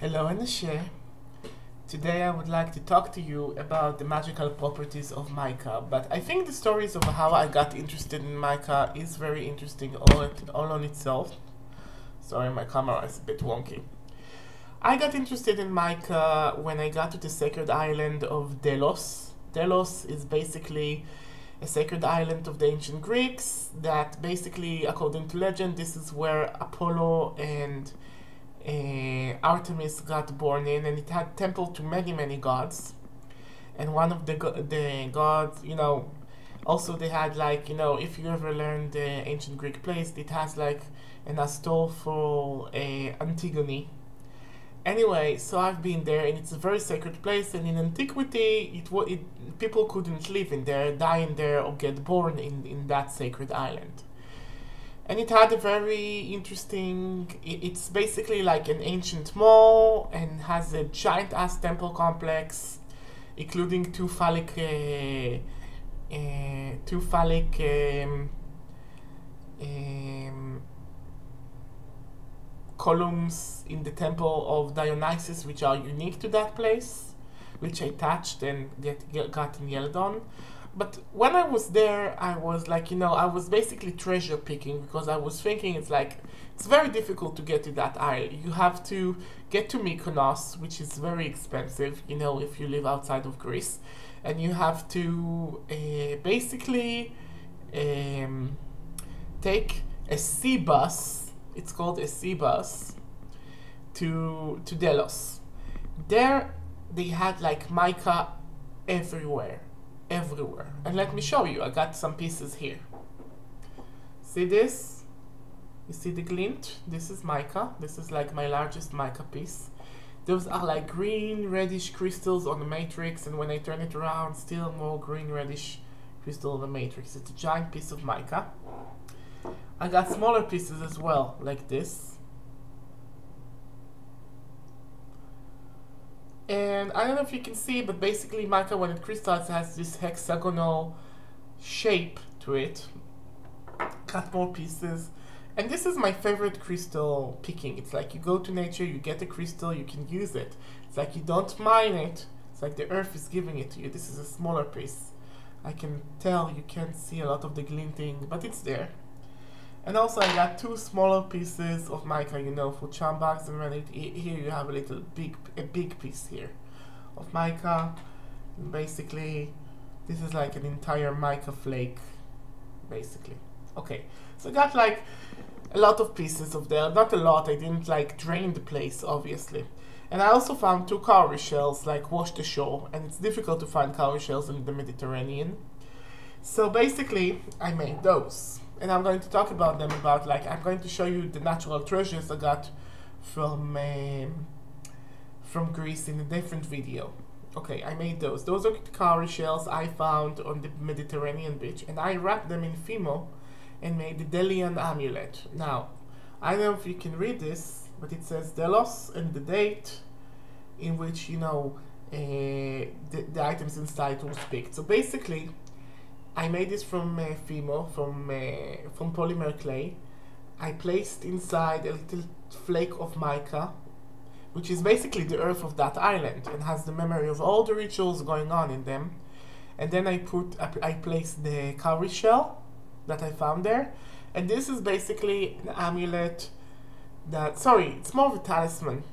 Hello Anashe. Today I would like to talk to you about the magical properties of mica, but I think the stories of how I got interested in mica is very interesting all on itself. Sorry, my camera is a bit wonky. I got interested in mica when I got to the sacred island of Delos. Delos is basically a sacred island of the ancient Greeks that basically, according to legend, this is where Apollo and Artemis got born in, and it had temple to many gods. And one of the gods, also they had if you ever learned the ancient Greek plays, it has like an Astolfo Antigone. Anyway, so I've been there, and it's a very sacred place. And in antiquity, people couldn't live in there, die in there, or get born in that sacred island. And it had a very interesting, it's basically like an ancient mall and has a giant ass temple complex, including two phallic columns in the temple of Dionysus, which are unique to that place, which I touched and got yelled on. But when I was there, I was like, I was basically treasure picking, because I was thinking it's very difficult to get to that isle. You have to get to Mykonos, which is very expensive, if you live outside of Greece. And you have to basically take a sea bus, it's called a sea bus, to Delos. There they had like mica everywhere. And let me show you. I got some pieces here. See this? You see the glint? This is mica. This is like my largest mica piece. Those are like green reddish crystals on the matrix, and when I turn it around, still more green reddish crystal on the matrix. It's a giant piece of mica. I got smaller pieces as well, like this. And I don't know if you can see, but basically mica, when it crystallizes, has this hexagonal shape to it. Got more pieces. And this is my favorite crystal picking. It's like you go to nature, you get a crystal, you can use it. It's like you don't mine it. It's like the earth is giving it to you. This is a smaller piece. I can tell you can't see a lot of the glinting, but it's there. And also I got two smaller pieces of mica, for charm bags, and then here you have a big piece here of mica. And basically, this is like an entire mica flake, basically. Okay, so I got like a lot of pieces of there, not a lot, I didn't like drain the place, obviously. And I also found two cowrie shells, like washed ashore, and it's difficult to find cowrie shells in the Mediterranean. So basically, I made those. And I'm going to talk about them, I'm going to show you the natural treasures I got from Greece in a different video. Okay, I made those. Those are the cowrie shells I found on the Mediterranean beach, and I wrapped them in fimo and made the Delian amulet. Now, I don't know if you can read this, but it says Delos and the date in which, the items inside was picked. So basically, I made this from fimo, from polymer clay. I placed inside a little flake of mica, which is basically the earth of that island and has the memory of all the rituals going on in them. And then I placed the cowrie shell that I found there. And this is basically an amulet it's more of a talisman.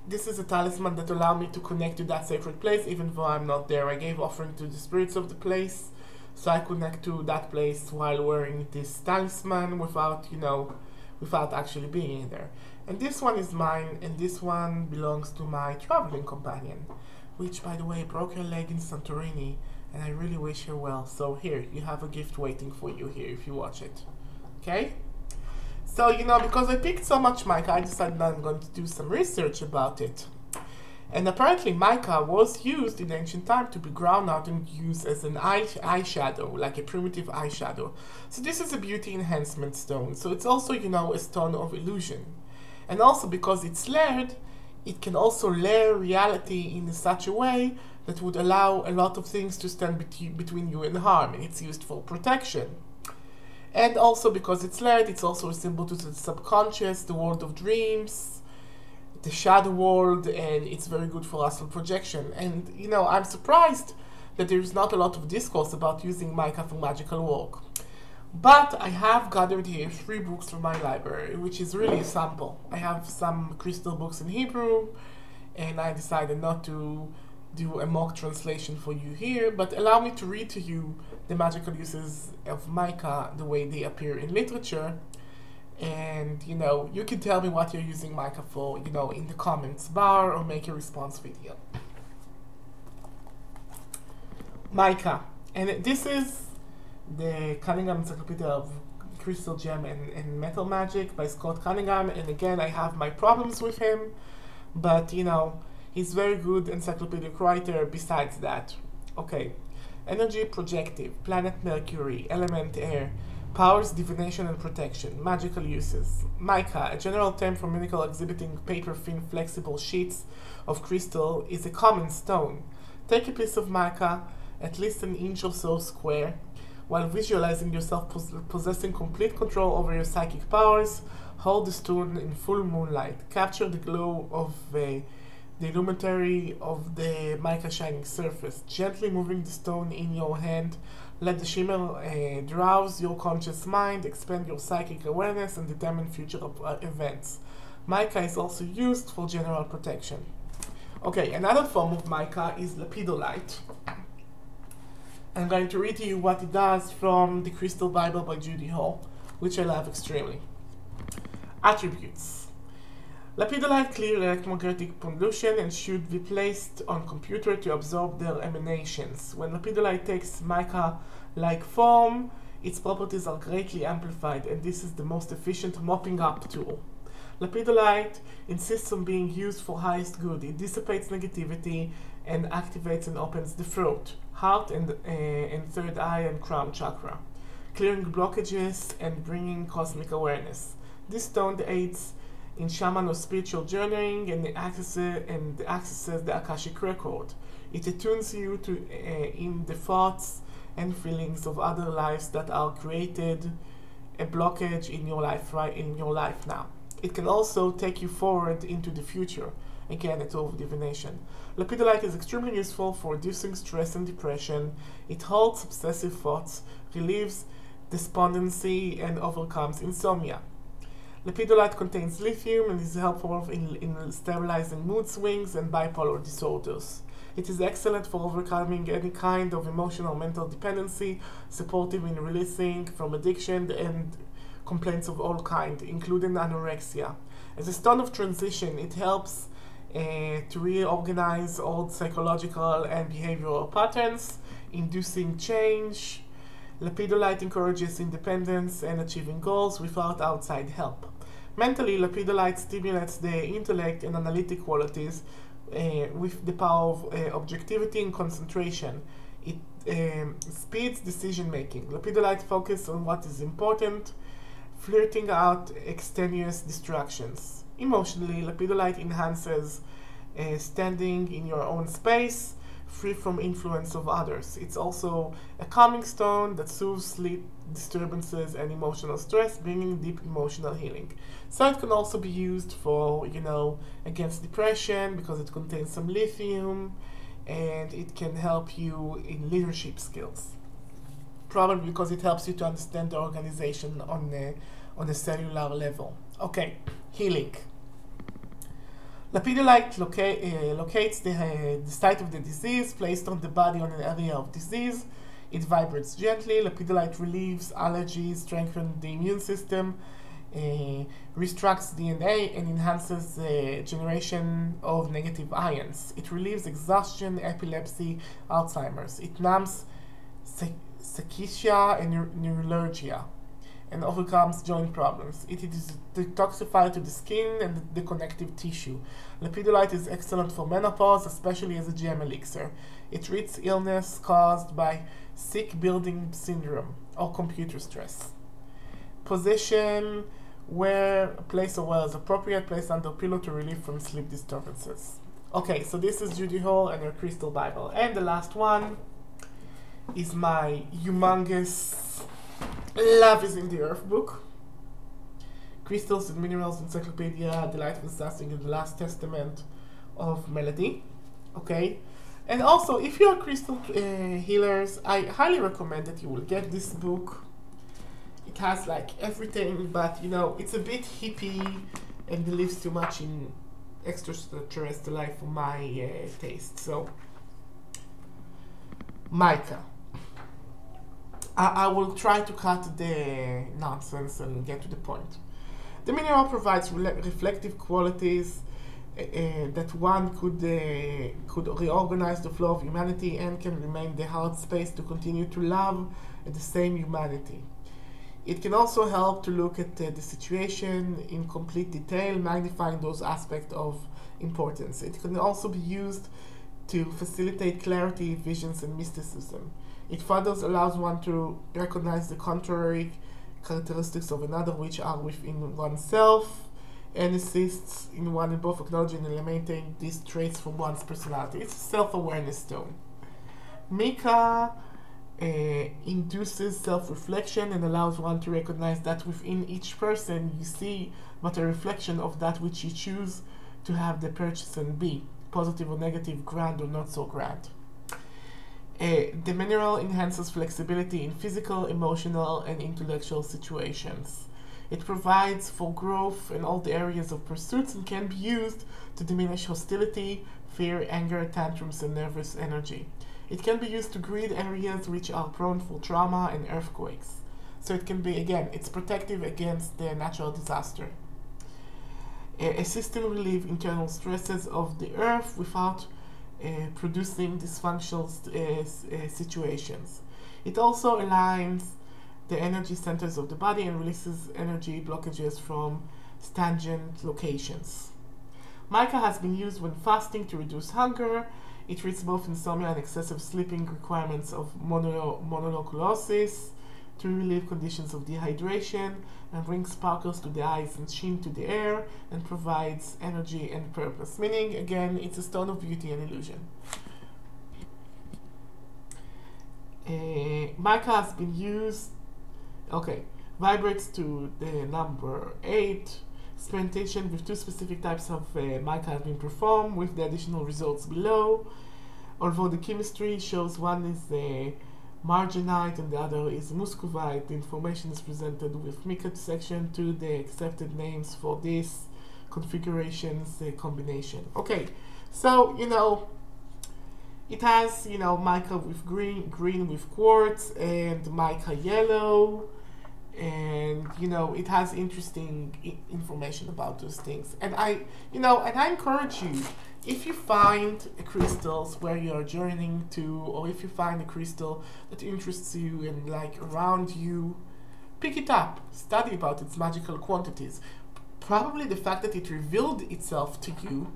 This is a talisman that allows me to connect to that sacred place even though I'm not there. I gave offering to the spirits of the place, so I connect to that place while wearing this talisman without actually being there. And this one is mine, and this one belongs to my traveling companion, which, by the way, broke her leg in Santorini, and I really wish her well. So here, you have a gift waiting for you here if you watch it. Okay? So, because I picked so much mica, I decided I'm going to do some research about it. And apparently mica was used in ancient time to be ground out and used as an eyeshadow, like a primitive eyeshadow. So this is a beauty enhancement stone. So it's also, a stone of illusion. And also because it's layered, it can also layer reality in such a way that would allow a lot of things to stand between you and harm. And it's used for protection. And also because it's layered, it's also a symbol to the subconscious, the world of dreams, the shadow world, and it's very good for astral projection. And you know, I'm surprised that there is not a lot of discourse about using mica for magical work. But I have gathered here 3 books from my library, which is really a sample. I have some crystal books in Hebrew, and I decided not to do a mock translation for you here, but allow me to read to you the magical uses of mica the way they appear in literature. And you know, you can tell me what you're using mica for, you know, in the comments bar, or make a response video. Mica, and this is the Cunningham Encyclopedia of Crystal Gem and Metal Magic by Scott Cunningham. And again, I have my problems with him, but you know, he's very good encyclopedic writer besides that. Okay, energy projective, planet Mercury, element air, powers divination and protection, magical uses. Mica, a general term for mineral exhibiting paper-thin flexible sheets of crystal, is a common stone. Take a piece of mica, at least an inch or so square, while visualizing yourself possessing complete control over your psychic powers. Hold the stone in full moonlight. Capture the glow of the illuminatory of the mica shining surface, gently moving the stone in your hand. Let the shimmer drowse your conscious mind, expand your psychic awareness, and determine future events. Mica is also used for general protection. Okay, another form of mica is lepidolite. I'm going to read to you what it does from the Crystal Bible by Judy Hall, which I love extremely. Attributes. Lepidolite clear electromagnetic pollution and should be placed on computer to absorb their emanations. When lepidolite takes mica-like form, its properties are greatly amplified, and this is the most efficient mopping up tool. Lepidolite insists on being used for highest good. It dissipates negativity and activates and opens the throat, heart, and third eye and crown chakra, clearing blockages and bringing cosmic awareness. This stone aids in shaman or spiritual journeying and accesses the Akashic record. It attunes you to in the thoughts and feelings of other lives that are created a blockage in your life now. It can also take you forward into the future. Again, a tool of divination. Lepidolite is extremely useful for reducing stress and depression. It halts obsessive thoughts, relieves despondency, and overcomes insomnia. Lepidolite contains lithium and is helpful in stabilizing mood swings and bipolar disorders. It is excellent for overcoming any kind of emotional or mental dependency, supportive in releasing from addiction and complaints of all kinds, including anorexia. As a stone of transition, it helps to reorganize old psychological and behavioral patterns, inducing change. Lepidolite encourages independence and achieving goals without outside help. Mentally, lepidolite stimulates the intellect and analytic qualities with the power of objectivity and concentration. It speeds decision making. Lepidolite focuses on what is important, flirting out extraneous distractions. Emotionally, lepidolite enhances standing in your own space, free from influence of others. It's also a calming stone that soothes sleep disturbances and emotional stress, bringing deep emotional healing. So it can also be used for, you know, against depression, because it contains some lithium, and it can help you in leadership skills. Probably because it helps you to understand the organization on a cellular level. Okay, healing. Lepidolite locates the site of the disease, placed on the body on an area of disease. It vibrates gently. Lepidolite relieves allergies, strengthens the immune system, restructures DNA, and enhances the generation of negative ions. It relieves exhaustion, epilepsy, Alzheimer's. It numbs cachexia and neuralgia, and overcomes joint problems. It is detoxified to the skin and the connective tissue. Lepidolite is excellent for menopause, especially as a gem elixir. It treats illness caused by sick building syndrome or computer stress. Position where place or where is appropriate, place under pillow to relieve from sleep disturbances. Okay, so this is Judy Hall and her Crystal Bible. And the last one is my humongous Love is in the Earth book. Crystals and Minerals Encyclopedia, The Light of Assassin, and The Last Testament of Melody. Okay, and also if you're crystal healers, I highly recommend that you will get this book. It has like everything, but you know, it's a bit hippie and believes too much in extraterrestrial life for my taste. So Mica, I will try to cut the nonsense and get to the point. The mineral provides reflective qualities that one could reorganize the flow of humanity and can remain the hard space to continue to love the same humanity. It can also help to look at the situation in complete detail, magnifying those aspects of importance. It can also be used to facilitate clarity, visions, and mysticism. It further allows one to recognize the contrary characteristics of another which are within oneself, and assists in one in both acknowledging and eliminating these traits from one's personality. It's a self-awareness stone. Mica induces self-reflection and allows one to recognize that within each person you see but a reflection of that which you choose to have the person be, positive or negative, grand or not so grand. The mineral enhances flexibility in physical, emotional, and intellectual situations. It provides for growth in all the areas of pursuits and can be used to diminish hostility, fear, anger, tantrums, and nervous energy. It can be used to grid areas which are prone for trauma and earthquakes. So it can be, again, it's protective against the natural disaster. Assisting relieve internal stresses of the earth without producing dysfunctional situations. It also aligns the energy centers of the body and releases energy blockages from stagnant locations. Mica has been used when fasting to reduce hunger. It treats both insomnia and excessive sleeping requirements of mononucleosis, to relieve conditions of dehydration, and brings sparkles to the eyes and sheen to the air, and provides energy and purpose. Meaning, again, it's a stone of beauty and illusion. Mica has been used, vibrates to the number 8. Experimentation with 2 specific types of mica has been performed with the additional results below. Although the chemistry shows one is marginite and the other is muscovite, the information is presented with Mica section to the accepted names for this configurations combination. Okay, so you know, it has, you know, mica with green with quartz, and mica yellow, and you know, it has interesting information about those things. And I encourage you, if you find crystals where you're journeying to, or if you find a crystal that interests you and like around you, pick it up, study about its magical quantities. Probably the fact that it revealed itself to you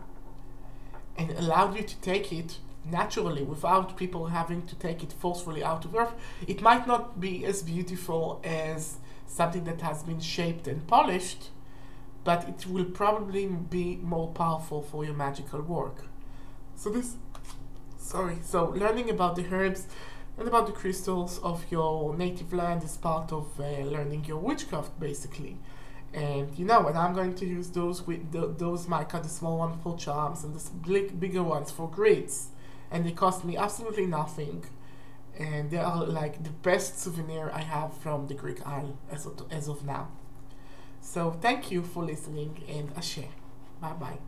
and allowed you to take it naturally without people having to take it forcefully out of earth, it might not be as beautiful as something that has been shaped and polished, but it will probably be more powerful for your magical work. So learning about the herbs and about the crystals of your native land is part of learning your witchcraft, basically. And you know, and I'm going to use those with those mica, the small one for charms and the bigger ones for grids, and they cost me absolutely nothing. And they are like the best souvenir I have from the Greek Isle as of now. So thank you for listening, and Ashe. Bye bye.